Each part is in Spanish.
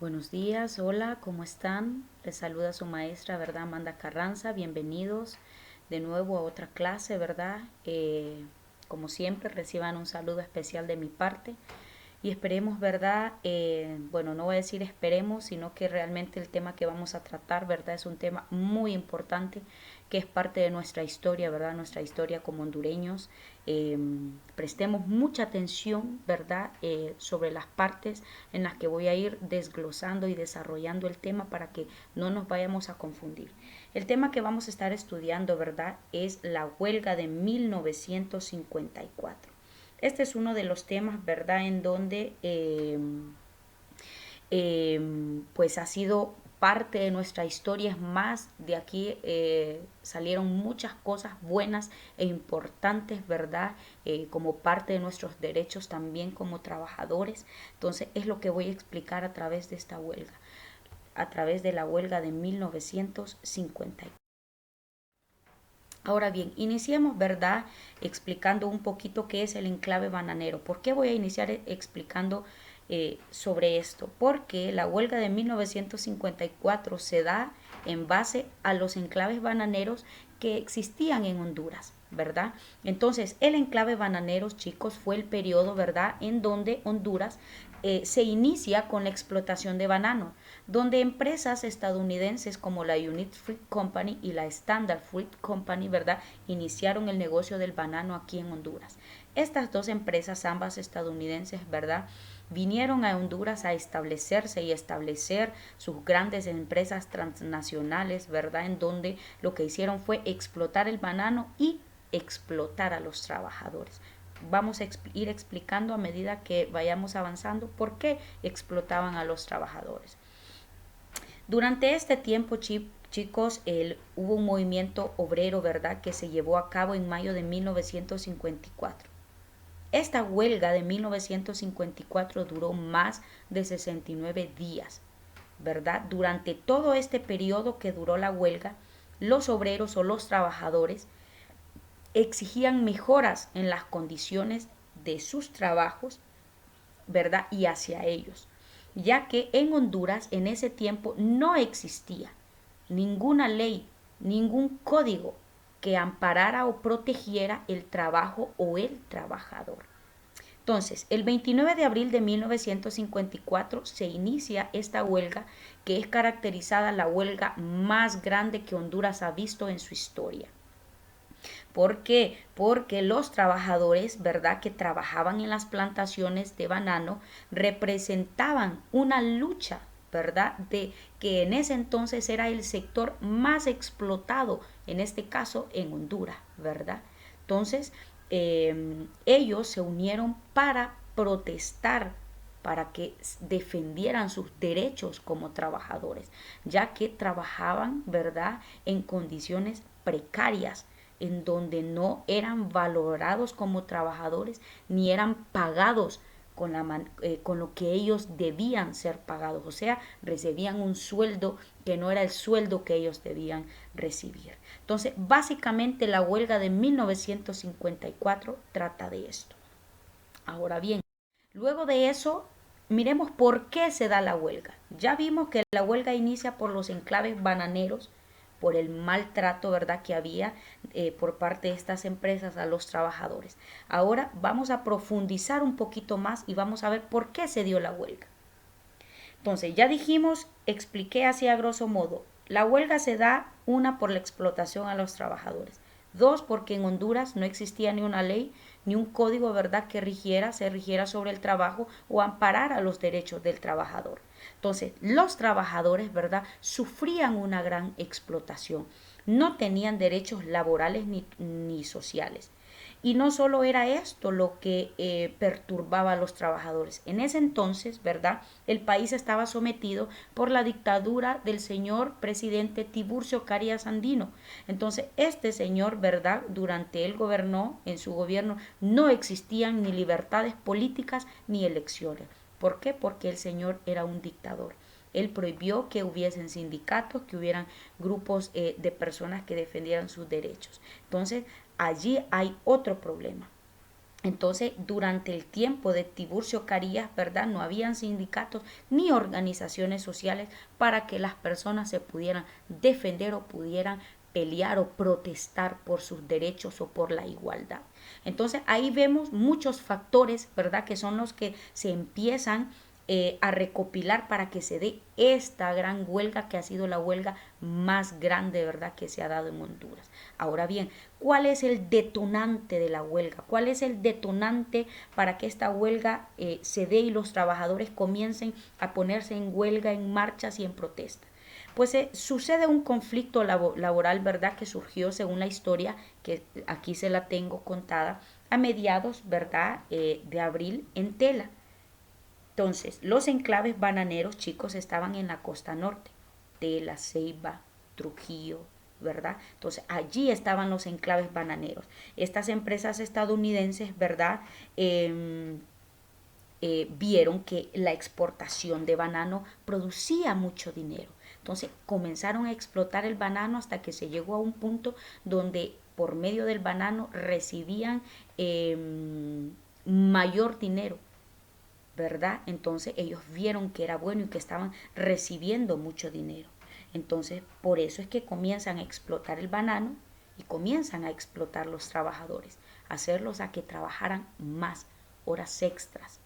Buenos días, hola, ¿cómo están? Les saluda su maestra, ¿verdad? Amanda Carranza, bienvenidos de nuevo a otra clase, ¿verdad? Como siempre, reciban un saludo especial de mi parte y esperemos, ¿verdad? Bueno, no voy a decir esperemos, sino que realmente el tema que vamos a tratar, ¿verdad? Es un tema muy importante que es parte de nuestra historia, ¿verdad? Nuestra historia como hondureños. Eh, Prestemos mucha atención, ¿verdad? Sobre las partes en las que voy a ir desglosando y desarrollando el tema para que no nos vayamos a confundir. El tema que vamos a estar estudiando, ¿verdad? Es la huelga de 1954. Este es uno de los temas, ¿verdad?, en donde pues ha sido parte de nuestra historia. Es más, de aquí salieron muchas cosas buenas e importantes, ¿verdad? Como parte de nuestros derechos también como trabajadores. Entonces es lo que voy a explicar a través de esta huelga, a través de la huelga de 1950. Ahora bien, iniciemos, ¿verdad?, explicando un poquito qué es el enclave bananero. ¿Por qué voy a iniciar explicando sobre esto? Porque la huelga de 1954 se da en base a los enclaves bananeros que existían en Honduras, ¿verdad? Entonces, el enclave bananeros, chicos, fue el periodo, ¿verdad?, en donde Honduras se inicia con la explotación de banano, donde empresas estadounidenses como la United Fruit Company y la Standard Fruit Company, ¿verdad?, iniciaron el negocio del banano aquí en Honduras. Estas dos empresas, ambas estadounidenses, ¿verdad?, vinieron a Honduras a establecerse y establecer sus grandes empresas transnacionales, ¿verdad?, en donde lo que hicieron fue explotar el banano y explotar a los trabajadores. Vamos a ir explicando a medida que vayamos avanzando por qué explotaban a los trabajadores. Durante este tiempo, chicos, hubo un movimiento obrero, ¿verdad?, que se llevó a cabo en mayo de 1954. Esta huelga de 1954 duró más de 69 días, ¿verdad? Durante todo este periodo que duró la huelga, los obreros o los trabajadores exigían mejoras en las condiciones de sus trabajos, ¿verdad? Y hacia ellos, ya que en Honduras en ese tiempo no existía ninguna ley, ningún código que amparara o protegiera el trabajo o el trabajador. Entonces, el 29 de abril de 1954 se inicia esta huelga, que es caracterizada la huelga más grande que Honduras ha visto en su historia. ¿Por qué? Porque los trabajadores, ¿verdad?, que trabajaban en las plantaciones de banano representaban una lucha, ¿verdad?, de que en ese entonces era el sector más explotado, en este caso en Honduras, ¿verdad? Entonces, ellos se unieron para protestar, para que defendieran sus derechos como trabajadores, ya que trabajaban, ¿verdad?, en condiciones precarias, en donde no eran valorados como trabajadores ni eran pagados con lo que ellos debían ser pagados, o sea, recibían un sueldo que no era el sueldo que ellos debían recibir. Entonces, básicamente la huelga de 1954 trata de esto. Ahora bien, luego de eso, miremos por qué se da la huelga. Ya vimos que la huelga inicia por los enclaves bananeros, por el maltrato, ¿verdad?, que había por parte de estas empresas a los trabajadores. Ahora vamos a profundizar un poquito más y vamos a ver por qué se dio la huelga. Entonces, ya dijimos, expliqué así a grosso modo, la huelga se da, una, por la explotación a los trabajadores; dos, porque en Honduras no existía ni una ley ni un código, ¿verdad?, que se rigiera sobre el trabajo o amparara los derechos del trabajador. Entonces, los trabajadores, ¿verdad?, sufrían una gran explotación, no tenían derechos laborales ni sociales. Y no solo era esto lo que perturbaba a los trabajadores. En ese entonces, ¿verdad?, el país estaba sometido por la dictadura del señor presidente Tiburcio Carías Andino. Entonces, este señor, ¿verdad?, durante él gobernó, en su gobierno no existían ni libertades políticas ni elecciones. ¿Por qué? Porque el señor era un dictador. Él prohibió que hubiesen sindicatos, que hubieran grupos de personas que defendieran sus derechos. Entonces, allí hay otro problema. Entonces, durante el tiempo de Tiburcio Carías, ¿verdad? No habían sindicatos ni organizaciones sociales para que las personas se pudieran defender o pudieran pelear o protestar por sus derechos o por la igualdad. Entonces, ahí vemos muchos factores, ¿verdad? Que son los que se empiezan a recopilar para que se dé esta gran huelga que ha sido la huelga más grande, ¿verdad?, que se ha dado en Honduras. Ahora bien, ¿cuál es el detonante de la huelga? ¿Cuál es el detonante para que esta huelga se dé y los trabajadores comiencen a ponerse en huelga, en marchas y en protestas? Pues sucede un conflicto laboral, ¿verdad?, que surgió según la historia, que aquí se la tengo contada, a mediados, ¿verdad?, de abril en Tela. Entonces, los enclaves bananeros, chicos, estaban en la costa norte, Tela, Ceiba, Trujillo, ¿verdad? Entonces, allí estaban los enclaves bananeros. Estas empresas estadounidenses, ¿verdad? Vieron que la exportación de banano producía mucho dinero. Entonces, comenzaron a explotar el banano hasta que se llegó a un punto donde por medio del banano recibían mayor dinero, ¿verdad? Entonces ellos vieron que era bueno y que estaban recibiendo mucho dinero. Entonces por eso es que comienzan a explotar el banano y comienzan a explotar los trabajadores, hacerlos a que trabajaran más horas extras,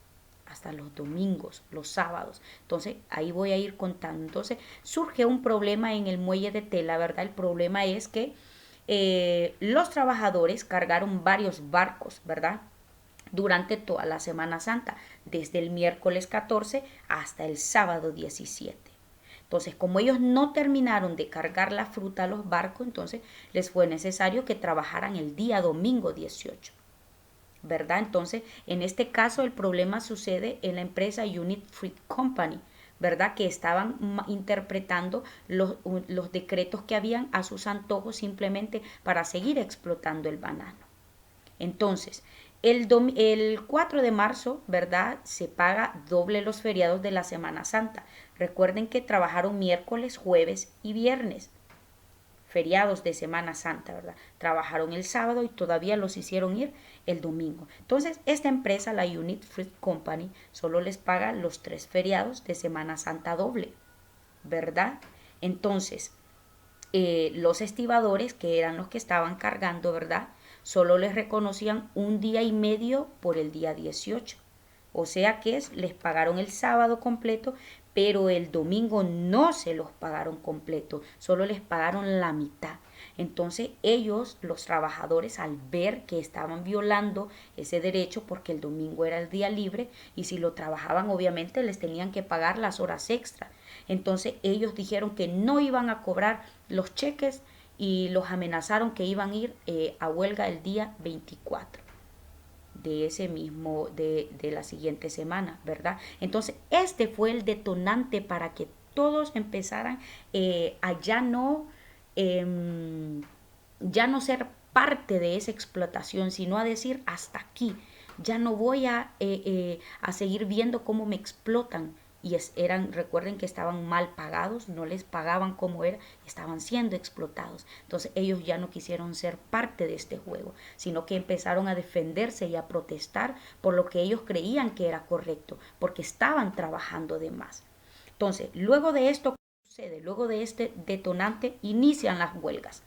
hasta los domingos, los sábados. Entonces ahí voy a ir contando. Entonces surge un problema en el muelle de Tela, ¿verdad? El problema es que los trabajadores cargaron varios barcos, ¿verdad?, durante toda la Semana Santa, desde el miércoles 14 hasta el sábado 17. Entonces, como ellos no terminaron de cargar la fruta a los barcos, entonces les fue necesario que trabajaran el día domingo 18. ¿Verdad? Entonces, en este caso el problema sucede en la empresa Unit Fruit Company, ¿verdad? Que estaban interpretando los decretos que habían a sus antojos simplemente para seguir explotando el banano. Entonces, el 4 de marzo, ¿verdad?, se paga doble los feriados de la Semana Santa. Recuerden que trabajaron miércoles, jueves y viernes, feriados de Semana Santa, ¿verdad? Trabajaron el sábado y todavía los hicieron ir el domingo. Entonces, esta empresa, la Unit Fruit Company, solo les paga los 3 feriados de Semana Santa doble, ¿verdad? Entonces, los estibadores, que eran los que estaban cargando, ¿verdad?, solo les reconocían un día y medio por el día 18. O sea que les pagaron el sábado completo, pero el domingo no se los pagaron completo, solo les pagaron la mitad. Entonces ellos, los trabajadores, al ver que estaban violando ese derecho, porque el domingo era el día libre, y si lo trabajaban obviamente les tenían que pagar las horas extra. Entonces ellos dijeron que no iban a cobrar los cheques y los amenazaron que iban a ir a huelga el día 24 de ese mismo, de la siguiente semana, ¿verdad? Entonces, este fue el detonante para que todos empezaran a ya no ser parte de esa explotación, sino a decir hasta aquí, ya no voy a seguir viendo cómo me explotan. Y recuerden que estaban mal pagados, no les pagaban como era, estaban siendo explotados. Entonces ellos ya no quisieron ser parte de este juego, sino que empezaron a defenderse y a protestar por lo que ellos creían que era correcto, porque estaban trabajando de más. Entonces, luego de esto, ¿qué sucede? Luego de este detonante, inician las huelgas.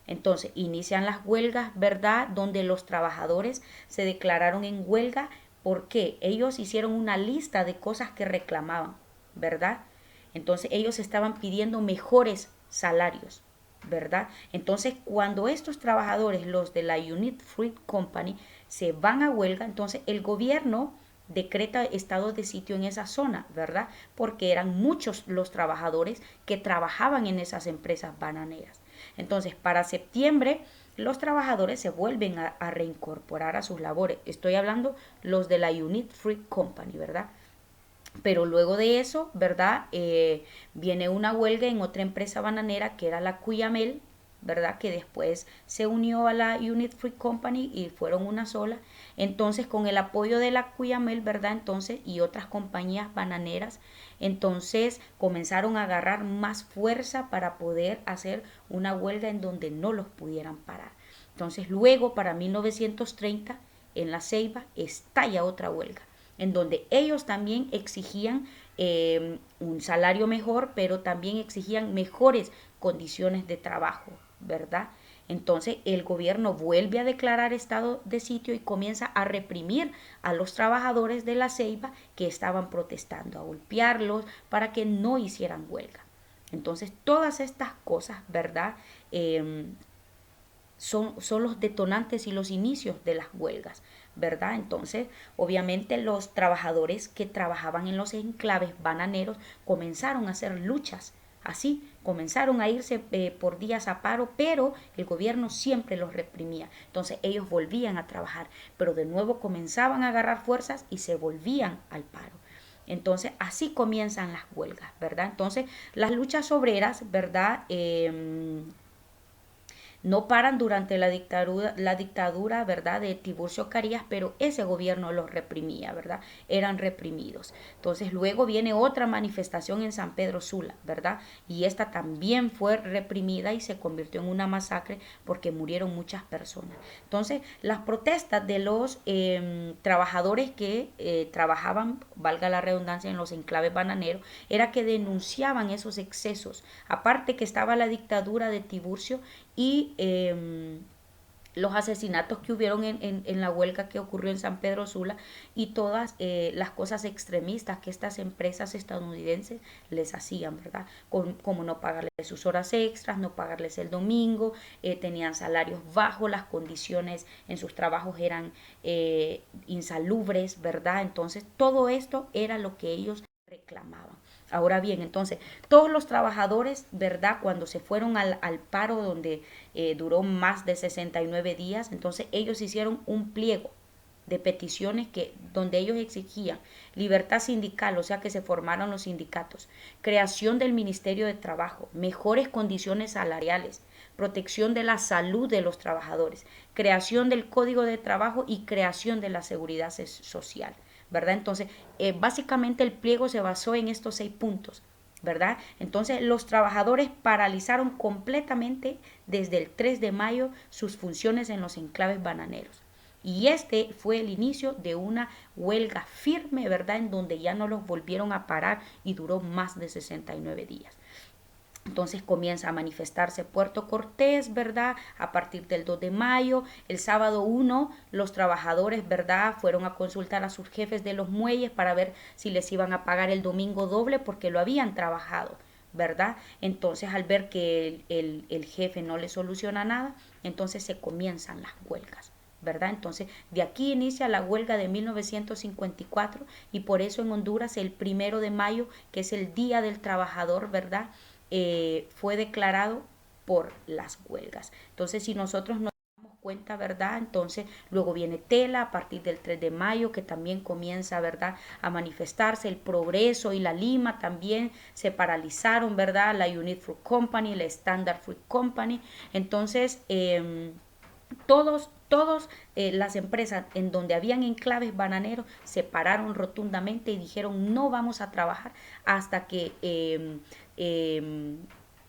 Entonces, inician las huelgas, ¿verdad?, donde los trabajadores se declararon en huelga porque ellos hicieron una lista de cosas que reclamaban, ¿verdad? Entonces, ellos estaban pidiendo mejores salarios, ¿verdad? Entonces, cuando estos trabajadores, los de la Unit Fruit Company, se van a huelga, entonces el gobierno decreta estado de sitio en esa zona, ¿verdad? Porque eran muchos los trabajadores que trabajaban en esas empresas bananeras. Entonces, para septiembre, los trabajadores se vuelven a reincorporar a sus labores. Estoy hablando los de la Unit Fruit Company, ¿verdad? Pero luego de eso, ¿verdad? Viene una huelga en otra empresa bananera que era la Cuyamel, ¿verdad? Que después se unió a la Unit Fruit Company y fueron una sola. Entonces, con el apoyo de la Cuyamel, ¿verdad? Entonces, y otras compañías bananeras, entonces comenzaron a agarrar más fuerza para poder hacer una huelga en donde no los pudieran parar. Entonces, luego, para 1930, en La Ceiba, estalla otra huelga, en donde ellos también exigían un salario mejor, pero también exigían mejores condiciones de trabajo, ¿verdad? Entonces el gobierno vuelve a declarar estado de sitio y comienza a reprimir a los trabajadores de La Ceiba que estaban protestando, a golpearlos para que no hicieran huelga. Entonces todas estas cosas, ¿verdad? Son los detonantes y los inicios de las huelgas, ¿verdad? Entonces, obviamente los trabajadores que trabajaban en los enclaves bananeros comenzaron a hacer luchas, así, comenzaron a irse por días a paro, pero el gobierno siempre los reprimía. Entonces ellos volvían a trabajar, pero de nuevo comenzaban a agarrar fuerzas y se volvían al paro. Entonces, así comienzan las huelgas, ¿verdad? Entonces, las luchas obreras, ¿verdad? No paran durante la dictadura, ¿verdad?, de Tiburcio Carías, pero ese gobierno los reprimía, ¿verdad? Eran reprimidos. Entonces luego viene otra manifestación en San Pedro Sula, ¿verdad? Y esta también fue reprimida y se convirtió en una masacre porque murieron muchas personas. Entonces las protestas de los trabajadores que trabajaban, valga la redundancia, en los enclaves bananeros, era que denunciaban esos excesos. Aparte que estaba la dictadura de Tiburcio y los asesinatos que hubieron en la huelga que ocurrió en San Pedro Sula y todas las cosas extremistas que estas empresas estadounidenses les hacían, ¿verdad? Como no pagarles sus horas extras, no pagarles el domingo, tenían salarios bajos, las condiciones en sus trabajos eran insalubres, ¿verdad? Entonces todo esto era lo que ellos reclamaban. Ahora bien, entonces, todos los trabajadores, ¿verdad? Cuando se fueron al paro donde duró más de 69 días, entonces ellos hicieron un pliego de peticiones donde ellos exigían libertad sindical, o sea que se formaron los sindicatos, creación del Ministerio de Trabajo, mejores condiciones salariales, protección de la salud de los trabajadores, creación del Código de Trabajo y creación de la seguridad social. ¿Verdad? Entonces, básicamente el pliego se basó en estos 6 puntos, ¿verdad? Entonces, los trabajadores paralizaron completamente desde el 3 de mayo sus funciones en los enclaves bananeros. Y este fue el inicio de una huelga firme, ¿verdad? En donde ya no los volvieron a parar y duró más de 69 días. Entonces comienza a manifestarse Puerto Cortés, ¿verdad? A partir del 2 de mayo, el sábado 1, los trabajadores, ¿verdad? Fueron a consultar a sus jefes de los muelles para ver si les iban a pagar el domingo doble porque lo habían trabajado, ¿verdad? Entonces al ver que el jefe no le soluciona nada, entonces se comienzan las huelgas. ¿Verdad? Entonces, de aquí inicia la huelga de 1954 y por eso en Honduras el 1 de mayo, que es el Día del Trabajador, ¿verdad? Fue declarado por las huelgas. Entonces, si nosotros nos damos cuenta, ¿verdad? Entonces, luego viene Tela a partir del 3 de mayo, que también comienza, ¿verdad?, a manifestarse. El Progreso y la Lima también se paralizaron, ¿verdad? La Unit Fruit Company, la Standard Fruit Company. Entonces, todos las empresas en donde habían enclaves bananeros se pararon rotundamente y dijeron no vamos a trabajar hasta que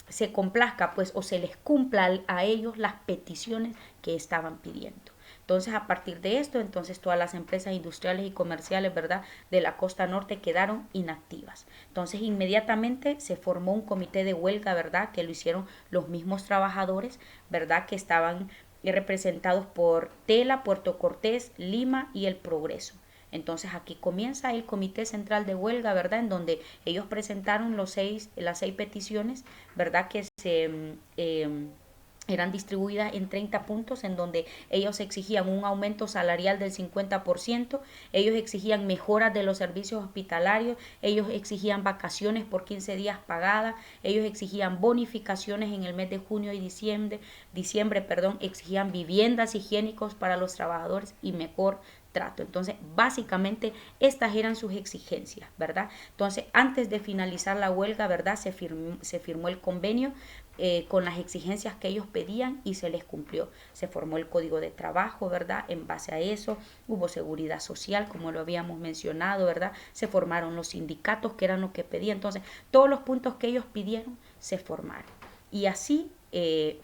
se complazca pues o se les cumpla a ellos las peticiones que estaban pidiendo. Entonces, a partir de esto, entonces todas las empresas industriales y comerciales, ¿verdad?, de la costa norte quedaron inactivas. Entonces, inmediatamente se formó un comité de huelga, ¿verdad?, que lo hicieron los mismos trabajadores, ¿verdad?, que estaban representados por Tela, Puerto Cortés, Lima y El Progreso. Entonces aquí comienza el Comité Central de Huelga, ¿verdad? En donde ellos presentaron las 6 peticiones, ¿verdad? Que se eran distribuidas en 30 puntos en donde ellos exigían un aumento salarial del 50%, ellos exigían mejoras de los servicios hospitalarios, ellos exigían vacaciones por 15 días pagadas, ellos exigían bonificaciones en el mes de junio y diciembre, exigían viviendas higiénicas para los trabajadores y mejor trato. Entonces, básicamente estas eran sus exigencias, ¿verdad? Entonces, antes de finalizar la huelga, ¿verdad? Se firmó el convenio con las exigencias que ellos pedían y se les cumplió. Se formó el Código de Trabajo, ¿verdad? En base a eso hubo seguridad social, como lo habíamos mencionado, ¿verdad? Se formaron los sindicatos, que eran lo que pedían. Entonces, todos los puntos que ellos pidieron se formaron. Y así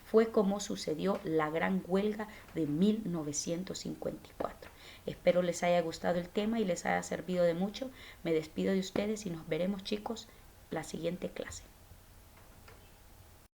fue como sucedió la gran huelga de 1954. Espero les haya gustado el tema y les haya servido de mucho. Me despido de ustedes y nos veremos, chicos, la siguiente clase.